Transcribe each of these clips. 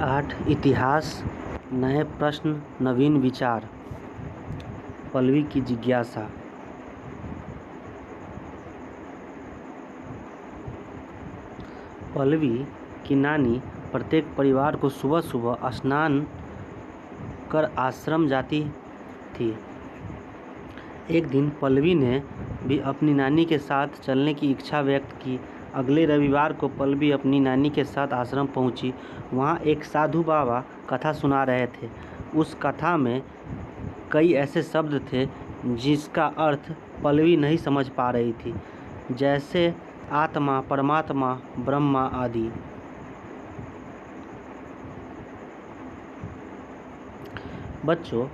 8 इतिहास, नए प्रश्न, नवीन विचार। पल्लवी की जिज्ञासा। पल्लवी की नानी प्रत्येक परिवार को सुबह सुबह स्नान कर आश्रम जाती थी। एक दिन पल्लवी ने भी अपनी नानी के साथ चलने की इच्छा व्यक्त की। अगले रविवार को पल्लवी अपनी नानी के साथ आश्रम पहुंची। वहां एक साधु बाबा कथा सुना रहे थे। उस कथा में कई ऐसे शब्द थे जिसका अर्थ पल्लवी नहीं समझ पा रही थी, जैसे आत्मा, परमात्मा, ब्रह्मा आदि। बच्चों,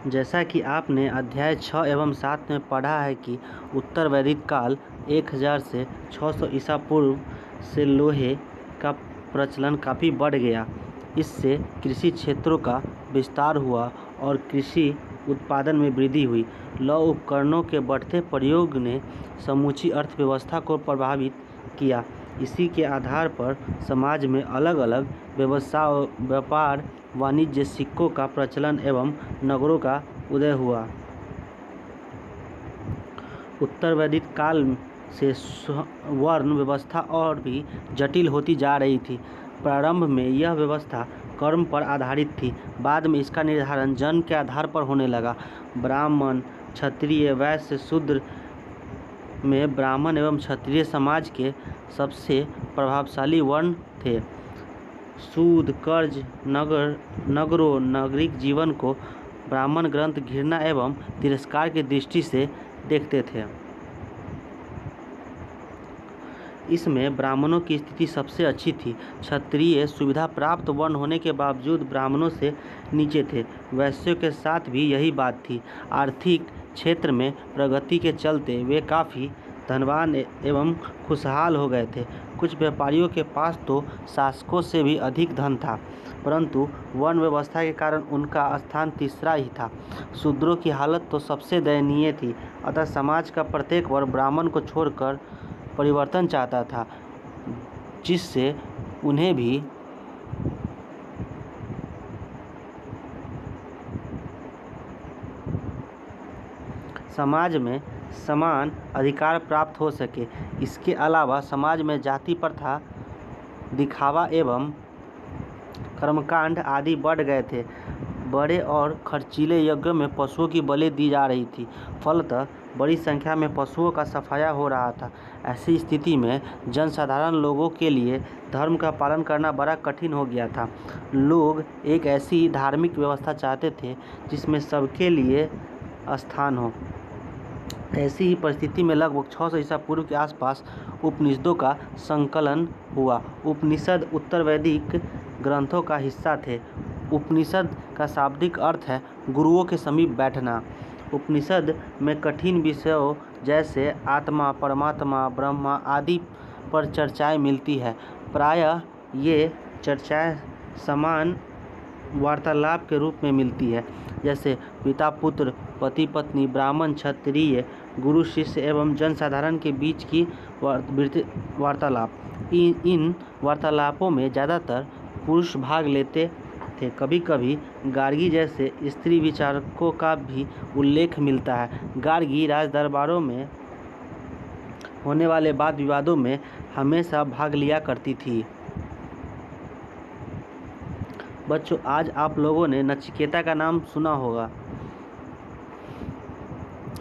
जैसा कि आपने अध्याय 6 एवं 7 में पढ़ा है कि उत्तर वैदिक काल 1000 से 600 ईसा पूर्व से लोहे का प्रचलन काफ़ी बढ़ गया। इससे कृषि क्षेत्रों का विस्तार हुआ और कृषि उत्पादन में वृद्धि हुई। लौह उपकरणों के बढ़ते प्रयोग ने समूची अर्थव्यवस्था को प्रभावित किया। इसी के आधार पर समाज में अलग अलग व्यवसाय, व्यापार, वाणिज्य, सिक्कों का प्रचलन एवं नगरों का उदय हुआ। उत्तर वैदिक काल से वर्ण व्यवस्था और भी जटिल होती जा रही थी। प्रारंभ में यह व्यवस्था कर्म पर आधारित थी। बाद में इसका निर्धारण जन्म के आधार पर होने लगा। ब्राह्मण, क्षत्रिय, वैश्य, शूद्र में ब्राह्मण एवं क्षत्रिय समाज के सबसे प्रभावशाली वर्ण थे। सूद, कर्ज, नगरों, नागरिक जीवन को ब्राह्मण ग्रंथ घृणा एवं तिरस्कार की दृष्टि से देखते थे। इसमें ब्राह्मणों की स्थिति सबसे अच्छी थी। क्षत्रिय सुविधा प्राप्त वर्ण होने के बावजूद ब्राह्मणों से नीचे थे। वैश्यों के साथ भी यही बात थी। आर्थिक क्षेत्र में प्रगति के चलते वे काफ़ी धनवान एवं खुशहाल हो गए थे। कुछ व्यापारियों के पास तो शासकों से भी अधिक धन था, परंतु वर्ण व्यवस्था के कारण उनका स्थान तीसरा ही था। शूद्रों की हालत तो सबसे दयनीय थी। अतः समाज का प्रत्येक वर्ग ब्राह्मण को छोड़कर परिवर्तन चाहता था, जिससे उन्हें भी समाज में समान अधिकार प्राप्त हो सके। इसके अलावा समाज में जाति प्रथा, दिखावा एवं कर्मकांड आदि बढ़ गए थे। बड़े और खर्चीले यज्ञों में पशुओं की बलि दी जा रही थी। फलतः बड़ी संख्या में पशुओं का सफाया हो रहा था। ऐसी स्थिति में जनसाधारण लोगों के लिए धर्म का पालन करना बड़ा कठिन हो गया था। लोग एक ऐसी धार्मिक व्यवस्था चाहते थे जिसमें सबके लिए स्थान हो। ऐसी ही परिस्थिति में लगभग 600 ईसा पूर्व के आसपास उपनिषदों का संकलन हुआ। उपनिषद उत्तर वैदिक ग्रंथों का हिस्सा थे। उपनिषद का शाब्दिक अर्थ है गुरुओं के समीप बैठना। उपनिषद में कठिन विषयों जैसे आत्मा, परमात्मा, ब्रह्मा आदि पर चर्चाएं मिलती है। प्रायः ये चर्चाएं समान वार्तालाप के रूप में मिलती है, जैसे पिता पुत्र, पति पत्नी, ब्राह्मण क्षत्रिय, गुरु शिष्य एवं जनसाधारण के बीच की वार्तालाप। इन वार्तालापों में ज़्यादातर पुरुष भाग लेते थे। कभी कभी गार्गी जैसे स्त्री विचारकों का भी उल्लेख मिलता है। गार्गी राजदरबारों में होने वाले वाद विवादों में हमेशा भाग लिया करती थी। बच्चों, आज आप लोगों ने नचिकेता का नाम सुना होगा।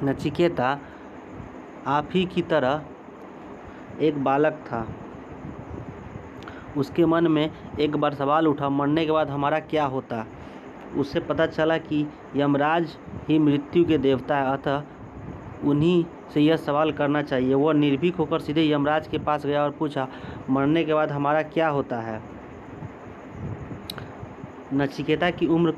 नचिकेता आप ही की तरह एक बालक था। उसके मन में एक बार सवाल उठा, मरने के बाद हमारा क्या होता। उसे पता चला कि यमराज ही मृत्यु के देवता है, अतः उन्हीं से यह सवाल करना चाहिए। वह निर्भीक होकर सीधे यमराज के पास गया और पूछा, मरने के बाद हमारा क्या होता है। नचिकेता की उम्र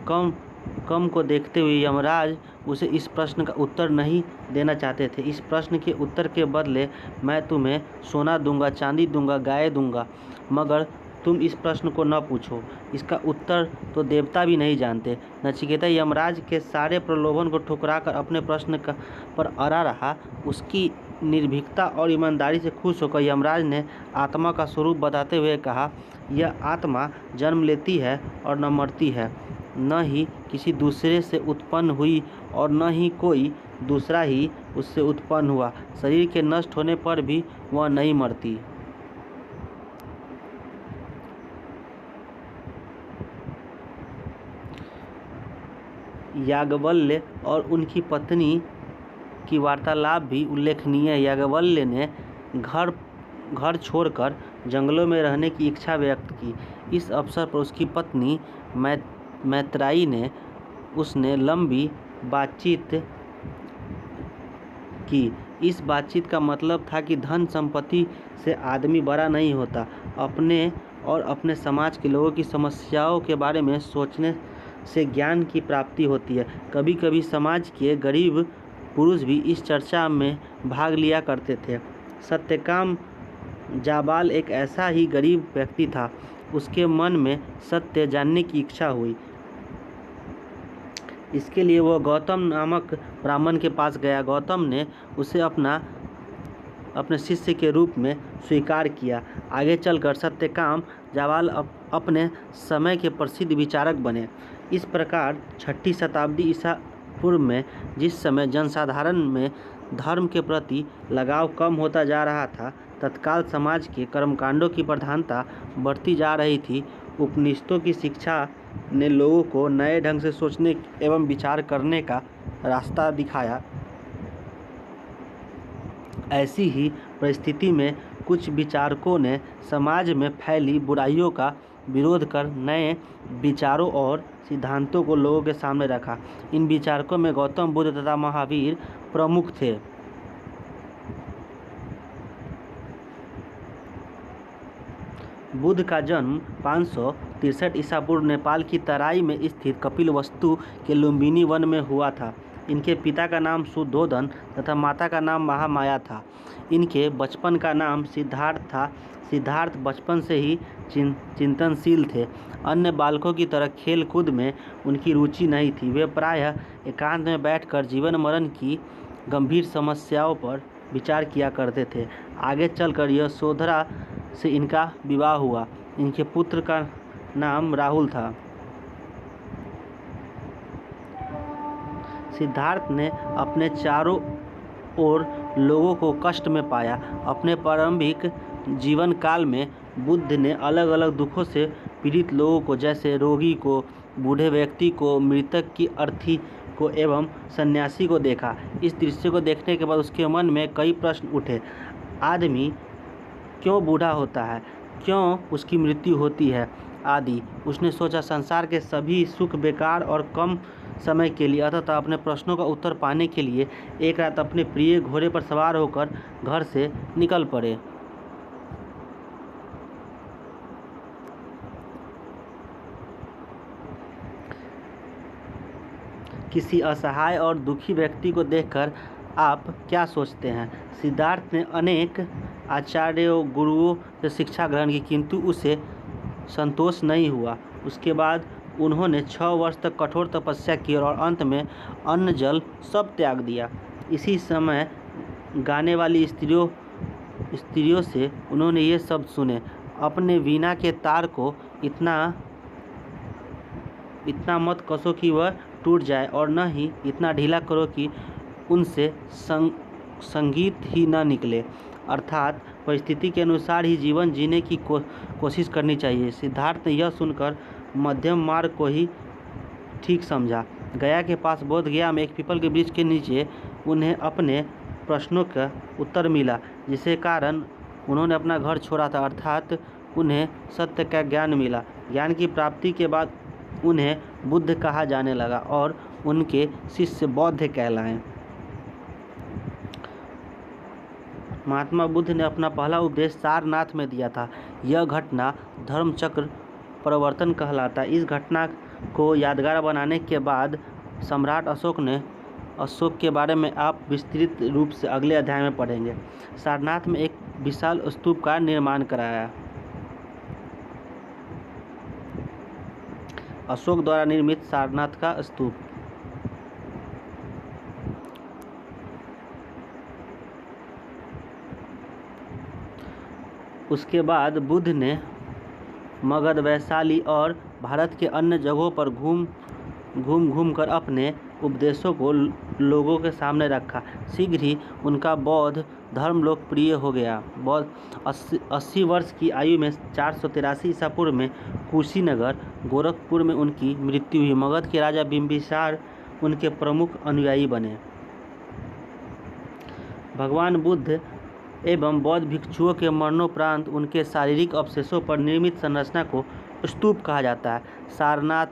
कम को देखते हुए यमराज उसे इस प्रश्न का उत्तर नहीं देना चाहते थे। इस प्रश्न के उत्तर के बदले मैं तुम्हें सोना दूंगा, चांदी दूंगा, गाय दूंगा, मगर तुम इस प्रश्न को न पूछो। इसका उत्तर तो देवता भी नहीं जानते। नचिकेता यमराज के सारे प्रलोभन को ठुकराकर अपने प्रश्न पर अड़ा रहा। उसकी निर्भीकता और ईमानदारी से खुश होकर यमराज ने आत्मा का स्वरूप बताते हुए कहा, यह आत्मा जन्म लेती है और न मरती है, न ही किसी दूसरे से उत्पन्न हुई और न ही कोई दूसरा ही उससे उत्पन्न हुआ। शरीर के नष्ट होने पर भी वह नहीं मरती। याज्ञवल्क्य और उनकी पत्नी की वार्तालाप भी उल्लेखनीय है। याज्ञवल्क्य ने घर छोड़कर जंगलों में रहने की इच्छा व्यक्त की। इस अवसर पर उसकी पत्नी मैत्रेयी ने उसने लंबी बातचीत की। इस बातचीत का मतलब था कि धन संपत्ति से आदमी बड़ा नहीं होता, अपने और अपने समाज के लोगों की समस्याओं के बारे में सोचने से ज्ञान की प्राप्ति होती है। कभी कभी समाज के गरीब पुरुष भी इस चर्चा में भाग लिया करते थे। सत्यकाम जाबाल एक ऐसा ही गरीब व्यक्ति था। उसके मन में सत्य जानने की इच्छा हुई। इसके लिए वह गौतम नामक ब्राह्मण के पास गया। गौतम ने उसे अपने शिष्य के रूप में स्वीकार किया। आगे चलकर सत्यकाम जाबाल अपने समय के प्रसिद्ध विचारक बने। इस प्रकार 6ठी शताब्दी ईसा पूर्व में, जिस समय जनसाधारण में धर्म के प्रति लगाव कम होता जा रहा था, तत्काल समाज के कर्मकांडों की प्रधानता बढ़ती जा रही थी, उपनिषदों की शिक्षा ने लोगों को नए ढंग से सोचने एवं विचार करने का रास्ता दिखाया। ऐसी ही परिस्थिति में कुछ विचारकों ने समाज में फैली बुराइयों का विरोध कर नए विचारों और सिद्धांतों को लोगों के सामने रखा। इन विचारकों में गौतम बुद्ध तथा महावीर प्रमुख थे। बुद्ध का जन्म 563 ईसा पूर्व नेपाल की तराई में स्थित कपिलवस्तु के लुम्बिनी वन में हुआ था। इनके पिता का नाम शुद्धोदन तथा माता का नाम महामाया था। इनके बचपन का नाम सिद्धार्थ था। सिद्धार्थ बचपन से ही चिंतनशील थे। अन्य बालकों की तरह खेल कूद में उनकी रुचि नहीं थी। वे प्रायः एकांत में बैठकर जीवन मरण की गंभीर समस्याओं पर विचार किया करते थे। आगे चलकर यशोधरा से इनका विवाह हुआ। इनके पुत्र का नाम राहुल था। सिद्धार्थ ने अपने चारों ओर लोगों को कष्ट में पाया। अपने प्रारंभिक जीवन काल में बुद्ध ने अलग अलग दुखों से पीड़ित लोगों को, जैसे रोगी को, बूढ़े व्यक्ति को, मृतक की अर्थी को एवं सन्यासी को देखा। इस दृश्य को देखने के बाद उसके मन में कई प्रश्न उठे। आदमी क्यों बूढ़ा होता है, क्यों उसकी मृत्यु होती है आदि। उसने सोचा संसार के सभी सुख बेकार और कम समय के लिए। अतः अपने प्रश्नों का उत्तर पाने के लिए एक रात अपने प्रिय घोड़े पर सवार होकर घर से निकल पड़े। किसी असहाय और दुखी व्यक्ति को देखकर आप क्या सोचते हैं? सिद्धार्थ ने अनेक आचार्यों गुरुओं से शिक्षा ग्रहण की, किंतु उसे संतोष नहीं हुआ। उसके बाद उन्होंने 6 वर्ष तक कठोर तपस्या की और अंत में अन्न जल सब त्याग दिया। इसी समय गाने वाली स्त्रियों से उन्होंने ये शब्द सुने, अपने वीणा के तार को इतना मत कसो कि वह टूट जाए, और न ही इतना ढीला करो कि उनसे संगीत ही न निकले। अर्थात परिस्थिति के अनुसार ही जीवन जीने की कोशिश करनी चाहिए। सिद्धार्थ ने यह सुनकर मध्यम मार्ग को ही ठीक समझा। गया के पास बोध गया में एक पीपल के वृक्ष के नीचे उन्हें अपने प्रश्नों का उत्तर मिला, जिसके कारण उन्होंने अपना घर छोड़ा था। अर्थात उन्हें सत्य का ज्ञान मिला। ज्ञान की प्राप्ति के बाद उन्हें बुद्ध कहा जाने लगा और उनके शिष्य बौद्ध कहलाए। महात्मा बुद्ध ने अपना पहला उपदेश सारनाथ में दिया था। यह घटना धर्मचक्र परिवर्तन कहलाता है। इस घटना को यादगार बनाने के बाद सम्राट अशोक के बारे में आप विस्तृत रूप से अगले अध्याय में पढ़ेंगे। सारनाथ में एक विशाल स्तूप का निर्माण कराया। अशोक द्वारा निर्मित सारनाथ का स्तूप। उसके बाद बुद्ध ने मगध, वैशाली और भारत के अन्य जगहों पर घूम कर अपने उपदेशों को लोगों के सामने रखा। शीघ्र ही उनका बौद्ध धर्म लोकप्रिय हो गया। बौद्ध 80 वर्ष की आयु में 483 ईसा पूर्व में कुशीनगर, गोरखपुर में उनकी मृत्यु हुई। मगध के राजा बिंबिसार उनके प्रमुख अनुयायी बने। भगवान बुद्ध एवं बौद्ध भिक्षुओं के मरणोपरांत उनके शारीरिक अवशेषों पर निर्मित संरचना को स्तूप कहा जाता है। सारनाथ,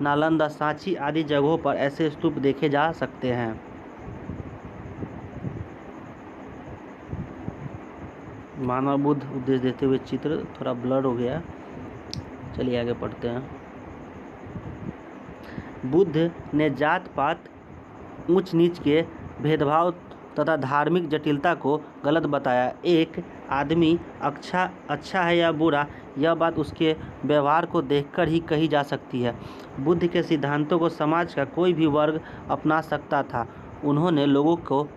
नालंदा, सांची आदि जगहों पर ऐसे स्तूप देखे जा सकते हैं। मानव बुद्ध उपदेश देते हुए चित्र थोड़ा ब्लर हो गया। चलिए आगे पढ़ते हैं। बुद्ध ने जात पात, ऊंच नीच के भेदभाव तथा धार्मिक जटिलता को गलत बताया। एक आदमी अच्छा है या बुरा, यह बात उसके व्यवहार को देखकर ही कही जा सकती है। बुद्ध के सिद्धांतों को समाज का कोई भी वर्ग अपना सकता था। उन्होंने लोगों को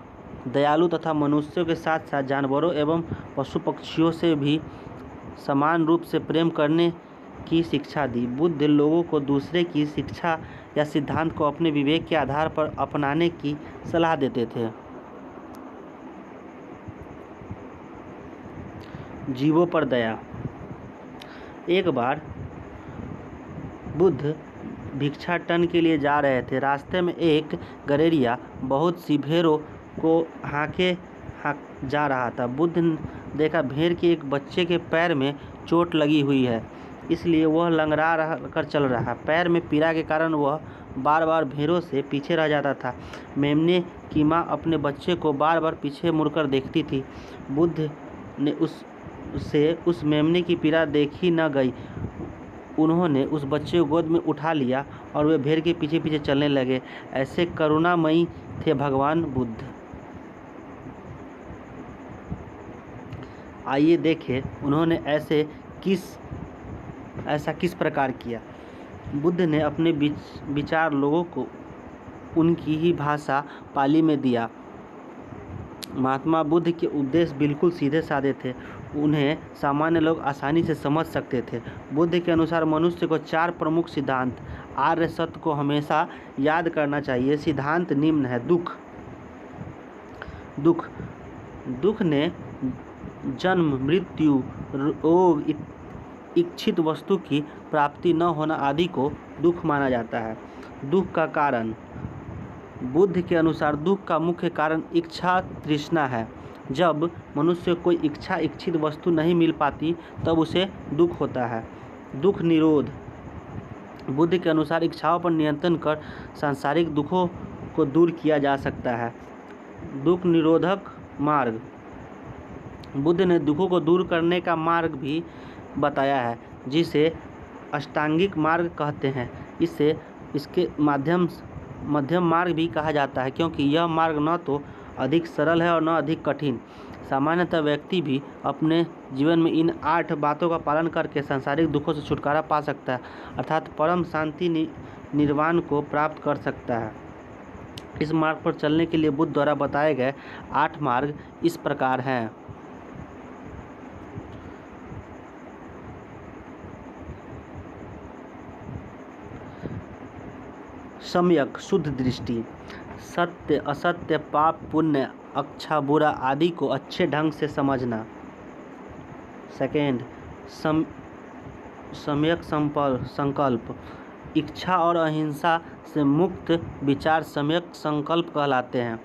दयालु तथा मनुष्यों के साथ साथ जानवरों एवं पशु पक्षियों से भी समान रूप से प्रेम करने की शिक्षा दी। बुद्ध लोगों को दूसरे की शिक्षा या सिद्धांत को अपने विवेक के आधार पर अपनाने की सलाह देते थे। जीवों पर दया। एक बार बुद्ध भिक्षाटन के लिए जा रहे थे। रास्ते में एक गडेरिया बहुत सी भेड़ों को हाँक जा रहा था। बुद्ध ने देखा भेड़ के एक बच्चे के पैर में चोट लगी हुई है, इसलिए वह लंगड़ा कर चल रहा है। पैर में पीड़ा के कारण वह बार बार भेड़ों से पीछे रह जाता था। मेमने की माँ अपने बच्चे को बार बार पीछे मुड़कर देखती थी। बुद्ध ने उस मेमने की पीड़ा देखी न गई। उन्होंने उस बच्चे को गोद में उठा लिया और वे भेड़ के पीछे पीछे चलने लगे। ऐसे करुणामयी थे भगवान बुद्ध। आइए देखें उन्होंने ऐसा किस प्रकार किया। बुद्ध ने अपने विचार लोगों को उनकी ही भाषा पाली में दिया। महात्मा बुद्ध के उपदेश बिल्कुल सीधे साधे थे। उन्हें सामान्य लोग आसानी से समझ सकते थे। बुद्ध के अनुसार मनुष्य को 4 प्रमुख सिद्धांत आर्य सत्य को हमेशा याद करना चाहिए। सिद्धांत निम्न है। दुख ने जन्म, मृत्यु, रोग, इच्छित वस्तु की प्राप्ति न होना आदि को दुख माना जाता है। दुख का कारण। बुद्ध के अनुसार दुख का मुख्य कारण इच्छा तृष्णा है। जब मनुष्य को कोई इच्छित वस्तु नहीं मिल पाती तब उसे दुख होता है। दुख निरोध। बुद्ध के अनुसार इच्छाओं पर नियंत्रण कर सांसारिक दुखों को दूर किया जा सकता है। दुख निरोधक मार्ग। बुद्ध ने दुखों को दूर करने का मार्ग भी बताया है, जिसे अष्टांगिक मार्ग कहते हैं। इसके मध्यम मार्ग भी कहा जाता है, क्योंकि यह मार्ग न तो अधिक सरल है और न अधिक कठिन। सामान्यतः व्यक्ति भी अपने जीवन में इन 8 बातों का पालन करके सांसारिक दुखों से छुटकारा पा सकता है, अर्थात परम शांति निर्वाण को प्राप्त कर सकता है। इस मार्ग पर चलने के लिए बुद्ध द्वारा बताए गए 8 मार्ग इस प्रकार हैं। सम्यक शुद्ध दृष्टि। सत्य असत्य, पाप पुण्य, अच्छा बुरा आदि को अच्छे ढंग से समझना। सेकेंड, सम्यक संकल्प। इच्छा और अहिंसा से मुक्त विचार सम्यक संकल्प कहलाते हैं।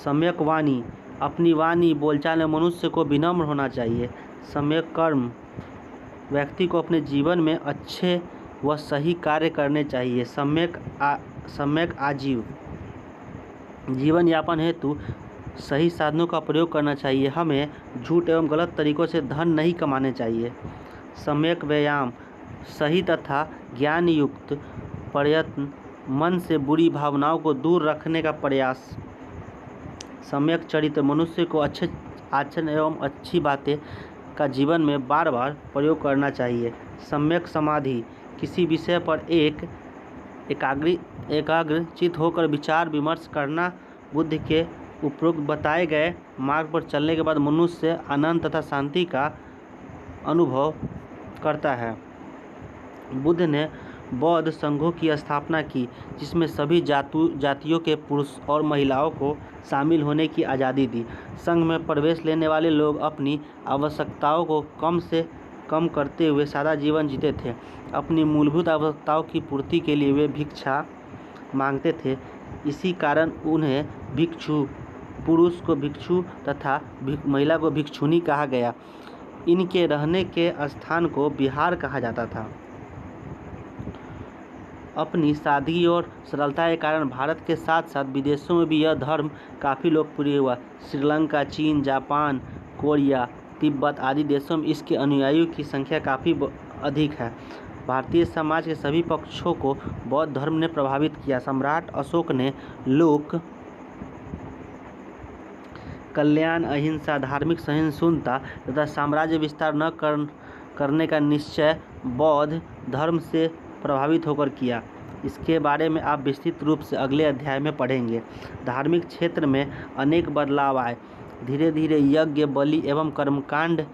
सम्यक वाणी। अपनी वाणी बोलचाल में मनुष्य को विनम्र होना चाहिए। सम्यक कर्म। व्यक्ति को अपने जीवन में अच्छे व सही कार्य करने चाहिए। सम्यक आजीव। जीवन यापन हेतु सही साधनों का प्रयोग करना चाहिए। हमें झूठ एवं गलत तरीकों से धन नहीं कमाने चाहिए। सम्यक व्यायाम। सही तथा ज्ञान युक्त प्रयत्न, मन से बुरी भावनाओं को दूर रखने का प्रयास। सम्यक चरित्र। मनुष्य को अच्छे आचरण एवं अच्छी बातें का जीवन में बार बार प्रयोग करना चाहिए। सम्यक समाधि। किसी विषय पर एकाग्र चित होकर विचार विमर्श करना। बुद्ध के उपरोक्त बताए गए मार्ग पर चलने के बाद मनुष्य आनंद तथा शांति का अनुभव करता है। बुद्ध ने बौद्ध संघों की स्थापना की, जिसमें सभी जातियों के पुरुष और महिलाओं को शामिल होने की आज़ादी दी। संघ में प्रवेश लेने वाले लोग अपनी आवश्यकताओं को कम से कम करते हुए सादा जीवन जीते थे। अपनी मूलभूत आवश्यकताओं की पूर्ति के लिए वे भिक्षा मांगते थे। इसी कारण उन्हें भिक्षु, पुरुष को भिक्षु तथा महिला को भिक्षुनी कहा गया। इनके रहने के स्थान को विहार कहा जाता था। अपनी सादगी और सरलता के कारण भारत के साथ साथ विदेशों में भी यह धर्म काफ़ी लोकप्रिय हुआ। श्रीलंका, चीन, जापान, कोरिया, तिब्बत आदि देशों में इसके अनुयायियों की संख्या काफ़ी अधिक है। भारतीय समाज के सभी पक्षों को बौद्ध धर्म ने प्रभावित किया। सम्राट अशोक ने लोक कल्याण, अहिंसा, धार्मिक सहिष्णुता तथा साम्राज्य विस्तार न करने का निश्चय बौद्ध धर्म से प्रभावित होकर किया। इसके बारे में आप विस्तृत रूप से अगले अध्याय में पढ़ेंगे। धार्मिक क्षेत्र में अनेक बदलाव आए। धीरे धीरे यज्ञ, बलि एवं कर्मकांड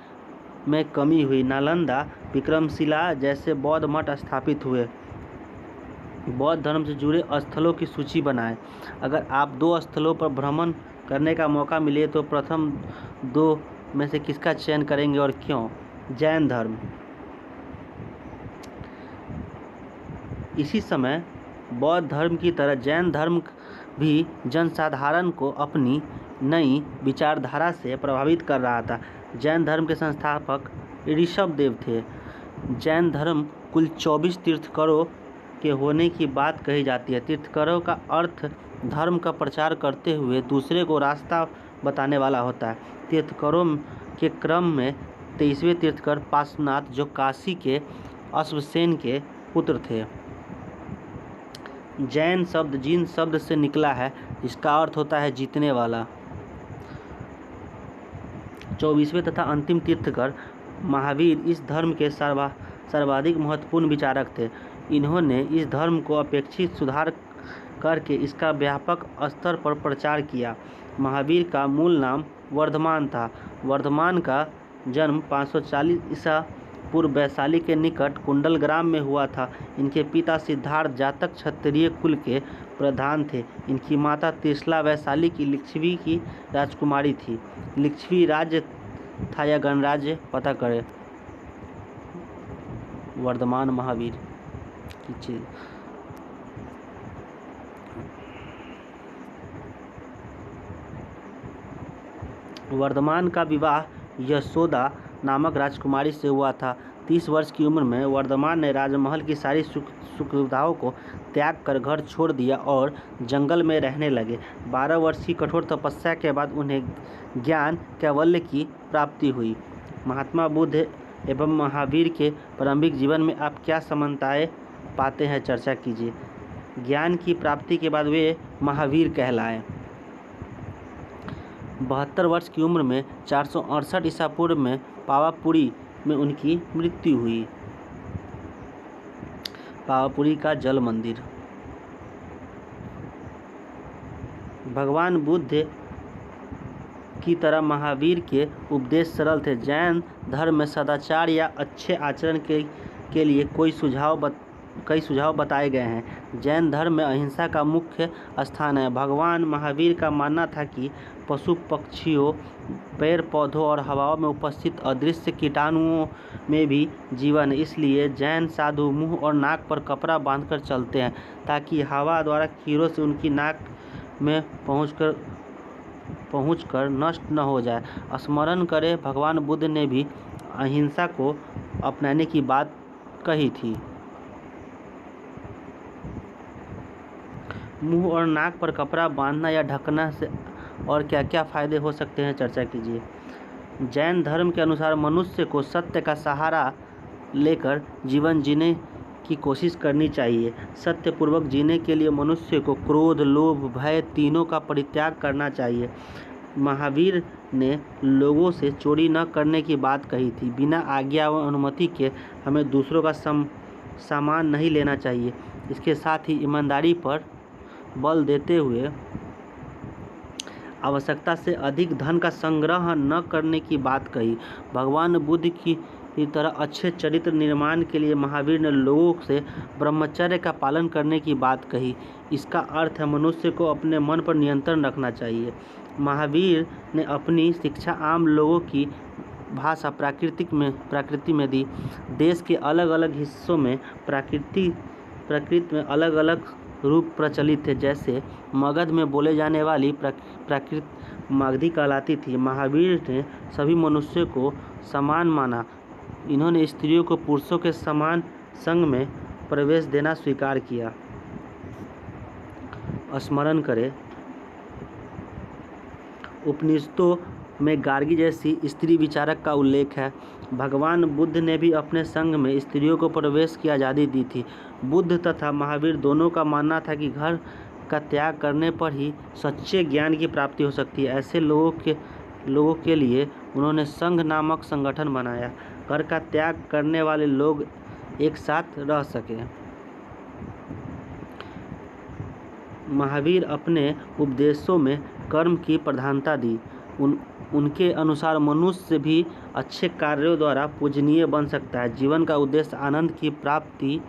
में कमी हुई। नालंदा, विक्रमशिला जैसे बौद्ध मठ स्थापित हुए। बौद्ध धर्म से जुड़े स्थलों की सूची बनाएं। अगर आप 2 स्थलों पर भ्रमण करने का मौका मिले तो प्रथम 2 में से किसका चयन करेंगे और क्यों? जैन धर्म। इसी समय बौद्ध धर्म की तरह जैन धर्म भी जनसाधारण को अपनी नई विचारधारा से प्रभावित कर रहा था। जैन धर्म के संस्थापक ऋषभदेव थे। जैन धर्म कुल 24 तीर्थंकरों के होने की बात कही जाती है। तीर्थंकरों का अर्थ धर्म का प्रचार करते हुए दूसरे को रास्ता बताने वाला होता है। तीर्थंकरों के क्रम में 23वें तीर्थंकर पार्श्वनाथ, जो काशी के अश्वसेन के पुत्र थे। जैन शब्द जिन शब्द से निकला है, जिसका अर्थ होता है जीतने वाला। 24वें तथा अंतिम तीर्थंकर महावीर इस धर्म के सर्वाधिक महत्वपूर्ण विचारक थे। इन्होंने इस धर्म को अपेक्षित सुधार करके इसका व्यापक स्तर पर प्रचार किया। महावीर का मूल नाम वर्धमान था। वर्धमान का जन्म 540 ईसा पूर्व वैशाली के निकट कुंडल ग्राम में हुआ था। इनके पिता सिद्धार्थ जातक क्षत्रिय कुल के प्रधान थे। इनकी माता त्रिशला वैशाली की लिच्छवी की राजकुमारी थी। लिच्छवी राज्य था या गणराज्य, पता करें। वर्धमान महावीर की चीज। वर्धमान का विवाह यशोदा नामक राजकुमारी से हुआ था। 30 वर्ष की उम्र में वर्धमान ने राजमहल की सारी सुविधाओं को त्याग कर घर छोड़ दिया और जंगल में रहने लगे। 12 वर्ष की कठोर तपस्या के बाद उन्हें ज्ञान कैवल्य की प्राप्ति हुई। महात्मा बुद्ध एवं महावीर के प्रारंभिक जीवन में आप क्या समानताएं पाते हैं, चर्चा कीजिए। ज्ञान की प्राप्ति के बाद वे महावीर कहलाए। 72 वर्ष की उम्र में 468 ईसा पूर्व में पावापुरी में उनकी मृत्यु हुई। पावापुरी का जल मंदिर। भगवान बुद्ध की तरह महावीर के उपदेश सरल थे। जैन धर्म में सदाचार या अच्छे आचरण के लिए कई सुझाव बताए गए हैं। जैन धर्म में अहिंसा का मुख्य स्थान है। भगवान महावीर का मानना था कि पशु पक्षियों, पेड़ पौधों और हवाओं में उपस्थित अदृश्य कीटाणुओं में भी जीवन है। इसलिए जैन साधु मुंह और नाक पर कपड़ा बांधकर चलते हैं ताकि हवा द्वारा कीड़ों से उनकी नाक में पहुंचकर नष्ट न हो जाए। स्मरण करें, भगवान बुद्ध ने भी अहिंसा को अपनाने की बात कही थी। मुंह और नाक पर कपड़ा बांधना या ढकना से और क्या क्या फायदे हो सकते हैं, चर्चा कीजिए। जैन धर्म के अनुसार मनुष्य को सत्य का सहारा लेकर जीवन जीने की कोशिश करनी चाहिए। सत्यपूर्वक जीने के लिए मनुष्य को क्रोध, लोभ, भय तीनों का परित्याग करना चाहिए। महावीर ने लोगों से चोरी न करने की बात कही थी। बिना आज्ञा व अनुमति के हमें दूसरों का सामान नहीं लेना चाहिए। इसके साथ ही ईमानदारी पर बल देते हुए आवश्यकता से अधिक धन का संग्रह न करने की बात कही। भगवान बुद्ध की की तरह अच्छे चरित्र निर्माण के लिए महावीर ने लोगों से ब्रह्मचर्य का पालन करने की बात कही। इसका अर्थ है मनुष्य को अपने मन पर नियंत्रण रखना चाहिए। महावीर ने अपनी शिक्षा आम लोगों की भाषा प्रकृति में दी। देश के अलग अलग हिस्सों में प्रकृति में अलग अलग रूप प्रचलित थे। जैसे मगध में बोले जाने वाली प्राकृत मगधी कहलाती थी। महावीर ने सभी मनुष्यों को समान माना। इन्होंने स्त्रियों को पुरुषों के समान संग में प्रवेश देना स्वीकार किया। स्मरण करें, उपनिषदों में गार्गी जैसी स्त्री विचारक का उल्लेख है। भगवान बुद्ध ने भी अपने संघ में स्त्रियों को प्रवेश की आज़ादी दी थी। बुद्ध तथा महावीर दोनों का मानना था कि घर का त्याग करने पर ही सच्चे ज्ञान की प्राप्ति हो सकती है। ऐसे लोगों के लिए उन्होंने संघ नामक संगठन बनाया। घर का त्याग करने वाले लोग एक साथ रह सके। महावीर अपने उपदेशों में कर्म की प्रधानता दी। उनके अनुसार मनुष्य भी अच्छे कार्यों द्वारा पूजनीय बन सकता है। जीवन का उद्देश्य आनंद की प्राप्ति।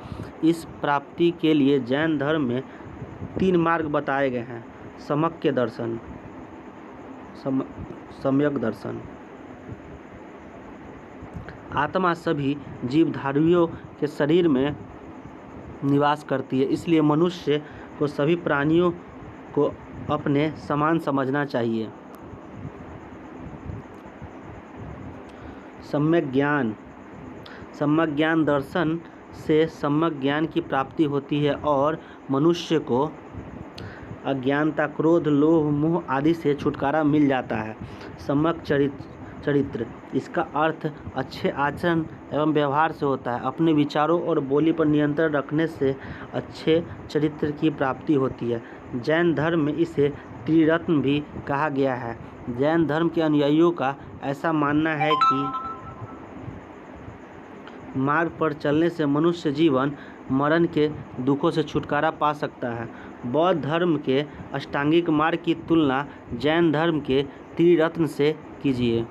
इस प्राप्ति के लिए जैन धर्म में 3 मार्ग बताए गए हैं। सम्यक दर्शन। आत्मा सभी जीवधारियों के शरीर में निवास करती है, इसलिए मनुष्य को सभी प्राणियों को अपने समान समझना चाहिए। सम्यक ज्ञान दर्शन से सम्यक ज्ञान की प्राप्ति होती है और मनुष्य को अज्ञानता, क्रोध, लोभ, मोह आदि से छुटकारा मिल जाता है। सम्यक चरित्र, इसका अर्थ अच्छे आचरण एवं व्यवहार से होता है। अपने विचारों और बोली पर नियंत्रण रखने से अच्छे चरित्र की प्राप्ति होती है। जैन धर्म में इसे त्रिरत्न भी कहा गया है। जैन धर्म के अनुयायियों का ऐसा मानना है कि मार्ग पर चलने से मनुष्य जीवन मरण के दुखों से छुटकारा पा सकता है। बौद्ध धर्म के अष्टांगिक मार्ग की तुलना जैन धर्म के त्रिरत्न से कीजिए।